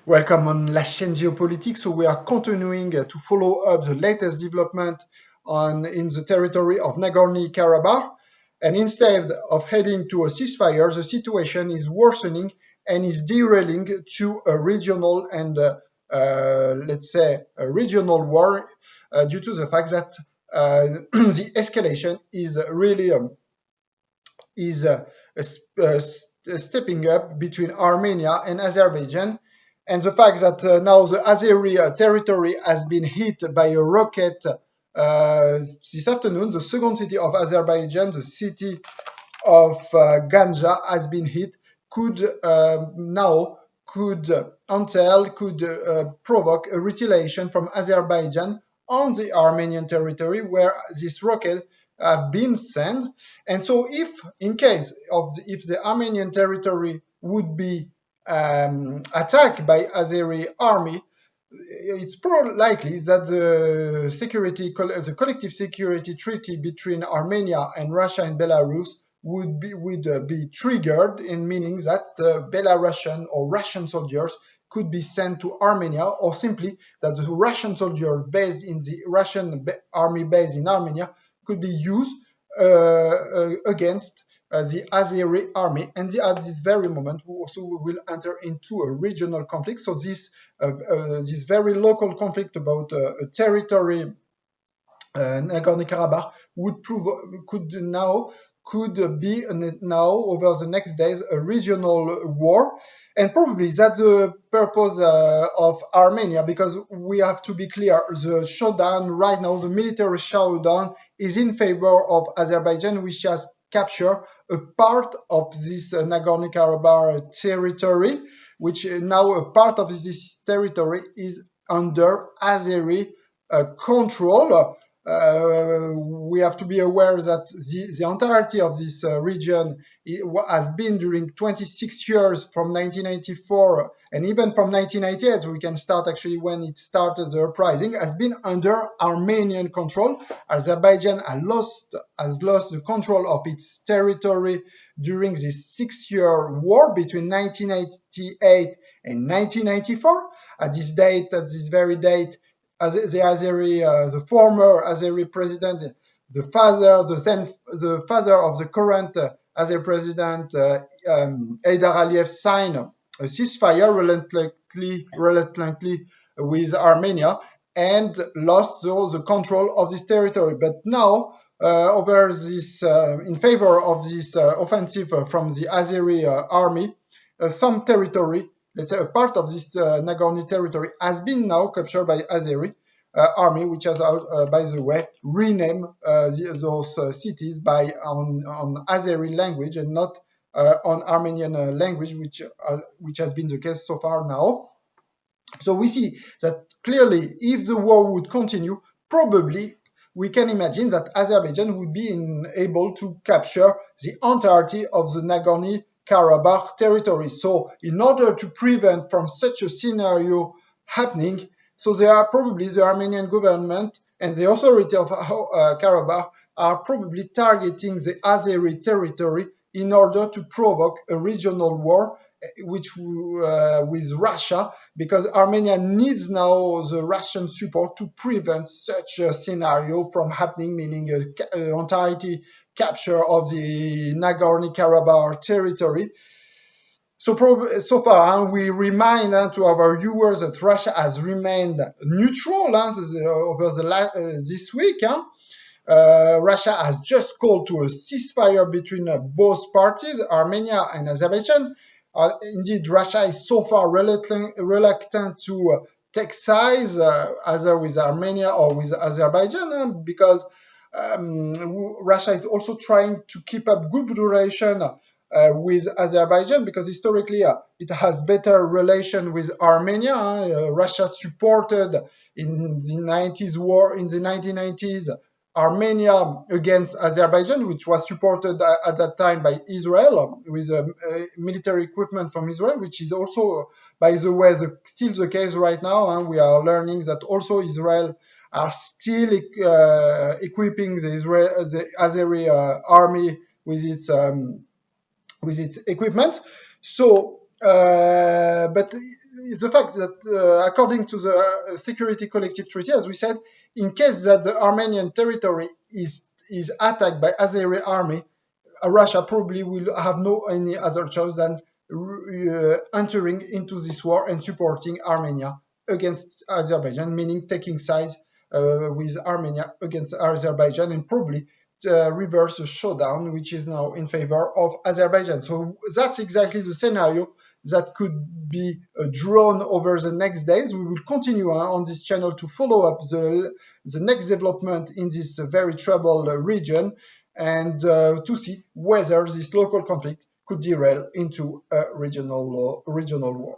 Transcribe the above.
Welcome on La Chaîne Géopolitique. So we are continuing to follow up the latest development in the territory of Nagorny-Karabakh. And instead of heading to a ceasefire, the situation is worsening and is derailing to a regional and let's say a regional war due to the fact that the escalation is really is stepping up between Armenia and Azerbaijan. And the fact that now the Azeri territory has been hit by a rocket this afternoon, the second city of Azerbaijan, the city of Ganja, has been hit, could now could entail, could provoke a retaliation from Azerbaijan on the Armenian territory where this rocket have been sent. And so if in case of if the Armenian territory would be attacked by Azeri army, it's probably likely that the collective security treaty between Armenia and Russia and Belarus would be triggered, in meaning that Belarusian or Russian soldiers could be sent to Armenia, or simply that the Russian soldiers based in the Russian army base in Armenia could be used against the Azeri army. And at this very moment, we also will enter into a regional conflict. So this very local conflict about a territory, Nagorno-Karabakh, could be now over the next days a regional war. And probably that's the purpose of Armenia, because we have to be clear, the showdown right now, the military showdown, is in favor of Azerbaijan, which has captured a part of this Nagorno-Karabakh territory, which now a part of this territory is under Azeri control. We have to be aware that the entirety of this region has been during 26 years from 1994 and even from 1998, we can start actually when it started the uprising, has been under Armenian control. Azerbaijan has lost the control of its territory during this 6-year war between 1988 and 1994. At this very date, the former Azeri president, the father of the current Azeri president, Heydar Aliyev, signed a ceasefire reluctantly with Armenia and lost the control of this territory. But now, over this, in favor of this offensive from the Azeri army, some territory, let's say a part of this Nagorno territory, has been now captured by Azeri army, which has, by the way, renamed those cities on Azeri language and not on Armenian language, which has been the case so far now. So we see that clearly, if the war would continue, probably we can imagine that Azerbaijan would be able to capture the entirety of the Nagorno-Karabakh territory. So in order to prevent from such a scenario happening, so they are probably, the Armenian government and the authority of Karabakh are probably targeting the Azeri territory in order to provoke a regional war with Russia, because Armenia needs now the Russian support to prevent such a scenario from happening, meaning an entirety capture of the Nagorno-Karabakh territory. So far, we remind to our viewers that Russia has remained neutral over this week. Russia has just called to a ceasefire between both parties, Armenia and Azerbaijan. Indeed, Russia is so far reluctant to take sides, either with Armenia or with Azerbaijan, because Russia is also trying to keep up good relation with Azerbaijan, because historically it has better relation with Armenia. Russia supported in the 1990s Armenia against Azerbaijan, which was supported at that time by Israel with military equipment from Israel, which is also, by the way, still the case right now. And we are learning that also Israel are still equipping the Azeri army with its equipment. So, but is the fact that, according to the Security Collective Treaty, as we said, in case that the Armenian territory is attacked by Azeri army, Russia probably will have no any other choice than entering into this war and supporting Armenia against Azerbaijan, meaning taking sides with Armenia against Azerbaijan, and probably reverse the showdown, which is now in favor of Azerbaijan. So that's exactly the scenario that could be drawn over the next days. We will continue on this channel to follow up the next development in this very troubled region, and to see whether this local conflict could derail into a regional war.